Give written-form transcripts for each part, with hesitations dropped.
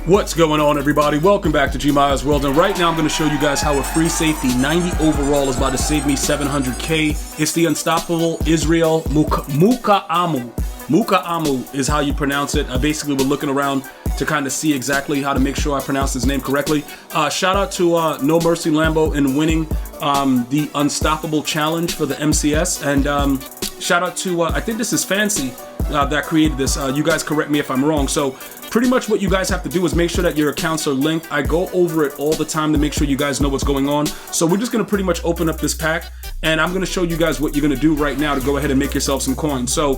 What's going on, everybody? Welcome back to GmiasWorld, and right now I'm going to show you guys how a free safety 90 overall is about to save me 700k. It's the unstoppable Israel Mukuamu. Mukuamu is how you pronounce it. Basically, we're looking around to kind of see exactly how to make sure I pronounce his name correctly. Shout out to No Mercy Lambo in winning the Unstoppable Challenge for the MCS, and shout out to, I think this is Fancy that created this. You guys correct me if I'm wrong. So pretty much what you guys have to do is make sure that your accounts are linked. I go over it all the time to make sure you guys know what's going on. So we're just going to pretty much open up this pack, and I'm going to show you guys what you're going to do right now to go ahead and make yourself some coins. So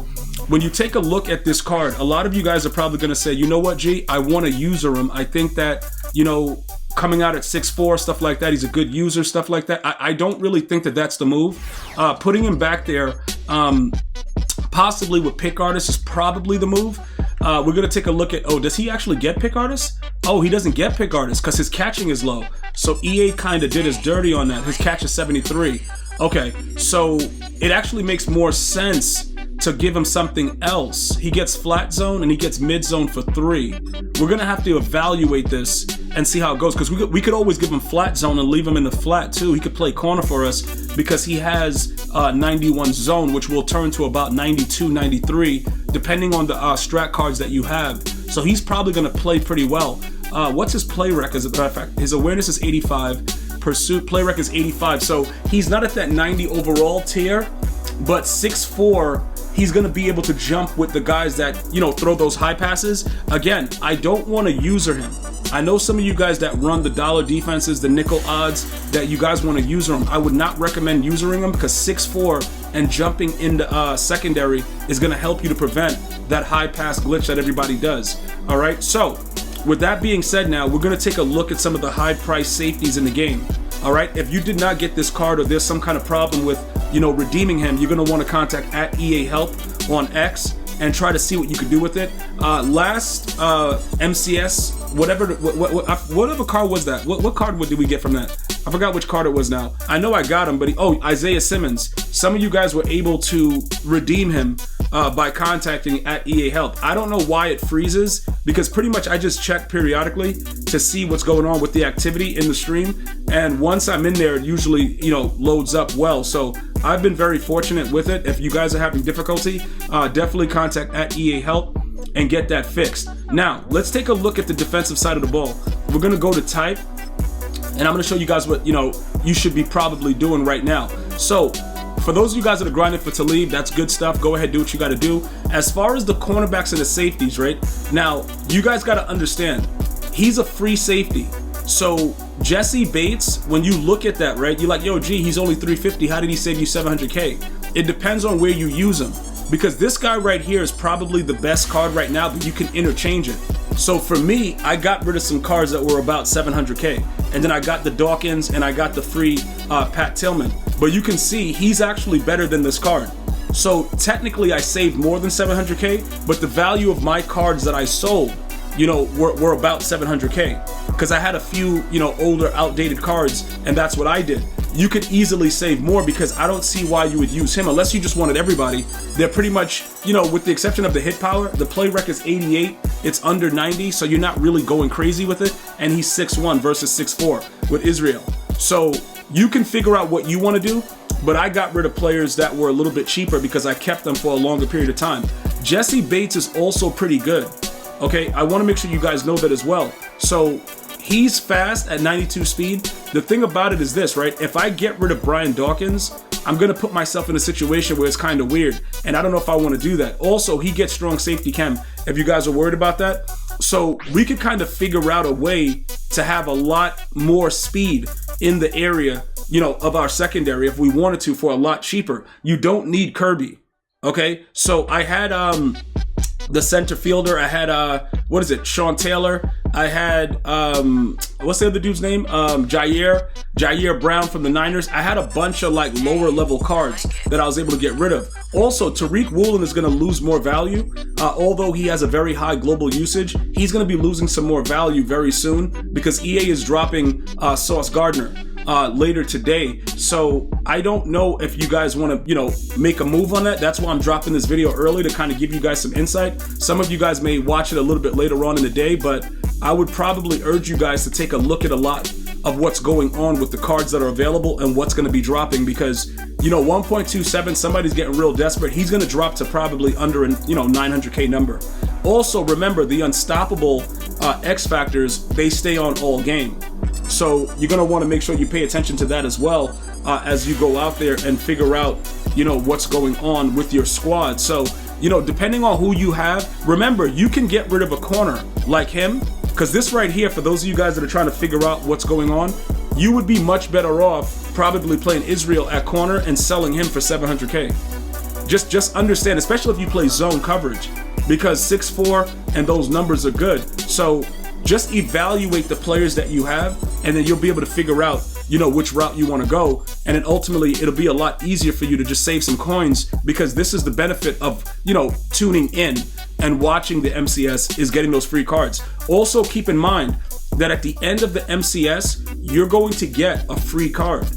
when you take a look at this card, a lot of you guys are probably going to say, you know what, G, I want to user him. I think that, you know, coming out at 6'4", stuff like that, he's a good user, stuff like that. I don't really think that that's the move. Putting him back there, possibly with pick artist, is probably the move. We're gonna take a look at, oh, does he actually get pick artist? Oh, he doesn't get pick artist because his catching is low. So EA kind of did us dirty on that. His catch is 73. Okay, so it actually makes more sense to give him something else. He gets flat zone and he gets mid zone for 3. We're gonna have to evaluate this and see how it goes, because we could always give him flat zone and leave him in the flat too. He could play corner for us because he has 91 zone, which will turn to about 92, 93, depending on the strat cards that you have. So he's probably gonna play pretty well. What's his play rec? As a matter of fact, his awareness is 85, pursuit play rec is 85. So he's not at that 90 overall tier, but 6'4", he's going to be able to jump with the guys that, you know, throw those high passes. Again, I don't want to user him. I know some of you guys that run the dollar defenses, the nickel odds, that you guys want to user him. I would not recommend usering him because 6'4" and jumping into secondary is going to help you to prevent that high pass glitch that everybody does. All right, so with that being said, now we're going to take a look at some of the high price safeties in the game. All right, if you did not get this card or there's some kind of problem with, you know, redeeming him, you're going to want to contact at EA Help on X and try to see what you can do with it. Last MCS, whatever card was that? What card did we get from that? I forgot which card it was now. I know I got him, but Isaiah Simmons. Some of you guys were able to redeem him by contacting at EA Help. I don't know why it freezes, because pretty much I just check periodically to see what's going on with the activity in the stream, and once I'm in there, it usually, you know, loads up well. So I've been very fortunate with it. If you guys are having difficulty, definitely contact at EA Help and get that fixed. Now let's take a look at the defensive side of the ball. We're gonna go to type, and I'm gonna show you guys what, you know, you should be probably doing right now. So for those of you guys that are grinding for Talib, that's good stuff. Go ahead, do what you got to do. As far as the cornerbacks and the safeties, right now, you guys got to understand, he's a free safety. So Jesse Bates, when you look at that, right, you're like, yo, gee, he's only 350. How did he save you 700k? It depends on where you use him, because this guy right here is probably the best card right now, but you can interchange it. So for me, I got rid of some cards that were about 700k, and then I got the Dawkins and I got the free Pat Tillman. But you can see he's actually better than this card. So technically I saved more than 700k, but the value of my cards that I sold, you know, were about 700k, because I had a few, you know, older outdated cards, and that's what I did. You could easily save more, because I don't see why you would use him unless you just wanted everybody. They're pretty much, you know, with the exception of the hit power, the play rec is 88, it's under 90, so you're not really going crazy with it, and he's 6'1" versus 6'4" with Israel. So you can figure out what you want to do, but I got rid of players that were a little bit cheaper because I kept them for a longer period of time. Jesse Bates is also pretty good. Okay, I want to make sure you guys know that as well. So he's fast at 92 speed. The thing about it is this, right? If I get rid of Brian Dawkins, I'm going to put myself in a situation where it's kind of weird, and I don't know if I want to do that. Also, he gets strong safety chem, if you guys are worried about that. So we could kind of figure out a way to have a lot more speed in the area, you know, of our secondary if we wanted to, for a lot cheaper. You don't need Kirby. Okay, so I had the center fielder. I had what is it, Sean Taylor. I had what's the other dude's name? Jair Brown from the Niners. I had a bunch of like lower level cards that I was able to get rid of. Also, Tariq Woolen is going to lose more value. Although he has a very high global usage, he's going to be losing some more value very soon, because EA is dropping Sauce Gardner later today. So I don't know if you guys want to, you know, make a move on that. That's why I'm dropping this video early, to kind of give you guys some insight. Some of you guys may watch it a little bit later on in the day, but I would probably urge you guys to take a look at a lot of what's going on with the cards that are available and what's going to be dropping, because 1.27, somebody's getting real desperate. He's going to drop to probably under an 900k number. Also remember, the unstoppable X factors, they stay on all game, so you're going to want to make sure you pay attention to that as well as you go out there and figure out what's going on with your squad. So depending on who you have, remember, you can get rid of a corner like him, because this right here, for those of you guys that are trying to figure out what's going on, you would be much better off probably playing Israel at corner and selling him for 700k. Just understand, especially if you play zone coverage, because 6'4" and those numbers are good. So just evaluate the players that you have, and then you'll be able to figure out which route you want to go, and then ultimately it'll be a lot easier for you to just save some coins, because this is the benefit of tuning in and watching the MCS, is getting those free cards. Also keep in mind that at the end of the MCS, you're going to get a free card,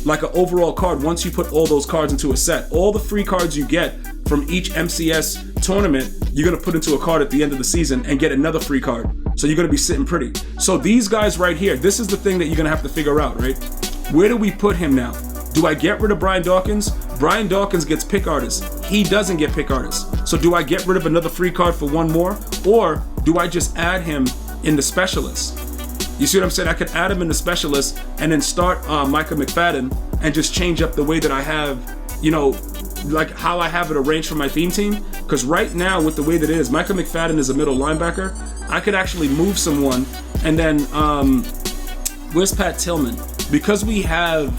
like an overall card. Once you put all those cards into a set, all the free cards you get from each MCS tournament, you're going to put into a card at the end of the season and get another free card. So you're going to be sitting pretty. So these guys right here, this is the thing that you're going to have to figure out, right? Where do we put him now? Do I get rid of Brian Dawkins? Brian Dawkins gets pick artists. He doesn't get pick artists. So do I get rid of another free card for one more? Or do I just add him in the specialist? You see what I'm saying? I could add him in the specialist and then start Micah McFadden and just change up the way that I have, like how I have it arranged for my theme team. Because right now, with the way that it is, Micah McFadden is a middle linebacker. I could actually move someone, and then where's Pat Tillman? Because we have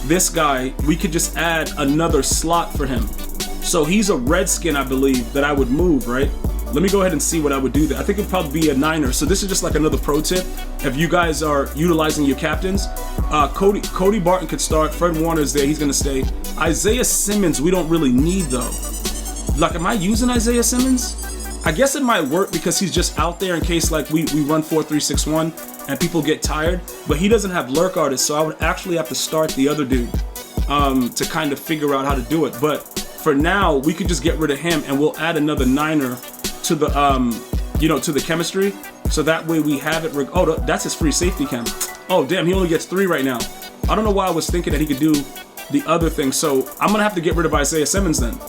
this guy, we could just add another slot for him. So he's a Redskin, I believe, that I would move, right? Let me go ahead and see what I would do there. I think it'd probably be a Niner. So this is just like another pro tip. If you guys are utilizing your captains, Cody Barton could start. Fred Warner's there. He's going to stay. Isaiah Simmons, we don't really need though. Like, am I using Isaiah Simmons? I guess it might work because he's just out there in case like we run 4-3-6-1 and people get tired. But he doesn't have lurk artists, so I would actually have to start the other dude to kind of figure out how to do it. But for now, we could just get rid of him and we'll add another Niner to the to the chemistry, so that way we have it. Oh, that's his free safety chem. Oh damn, he only gets 3 right now. I don't know why I was thinking that he could do the other thing. So I'm gonna have to get rid of Isaiah Simmons then,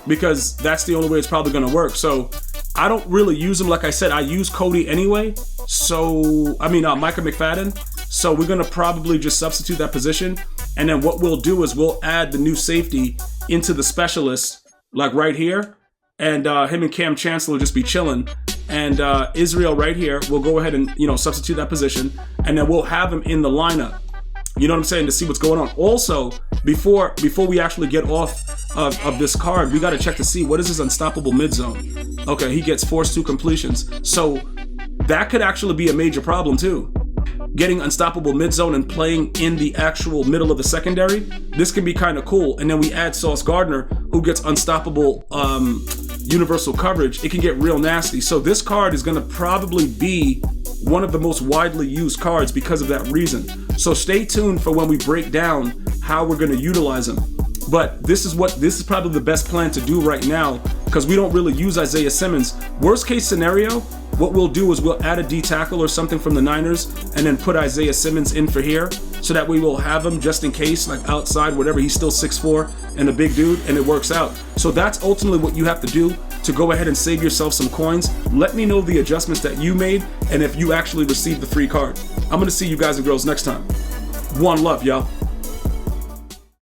because that's the only way it's probably gonna work. So I don't really use him. Like I said, I use Cody anyway. So Micah McFadden. So we're gonna probably just substitute that position, and then what we'll do is we'll add the new safety into the specialist, like right here. And him and Cam Chancellor will just be chilling. And Israel right here, we'll go ahead and, substitute that position. And then we'll have him in the lineup. You know what I'm saying? To see what's going on. Also, before we actually get off of this card, we got to check to see what is his unstoppable mid zone. Okay, he gets forced 2 completions. So that could actually be a major problem too. Getting unstoppable mid zone and playing in the actual middle of the secondary. This can be kind of cool. And then we add Sauce Gardner, who gets unstoppable universal coverage. It can get real nasty. So this card is going to probably be one of the most widely used cards because of that reason. So stay tuned for when we break down how we're going to utilize him. But this is probably the best plan to do right now, because we don't really use Isaiah Simmons. Worst case scenario, what we'll do is we'll add a D tackle or something from the Niners and then put Isaiah Simmons in for here, so that we will have him just in case, like outside, whatever. He's still 6'4" and a big dude, and it works out. So that's ultimately what you have to do to go ahead and save yourself some coins. Let me know the adjustments that you made and if you actually received the free card. I'm going to see you guys and girls next time. One love, y'all.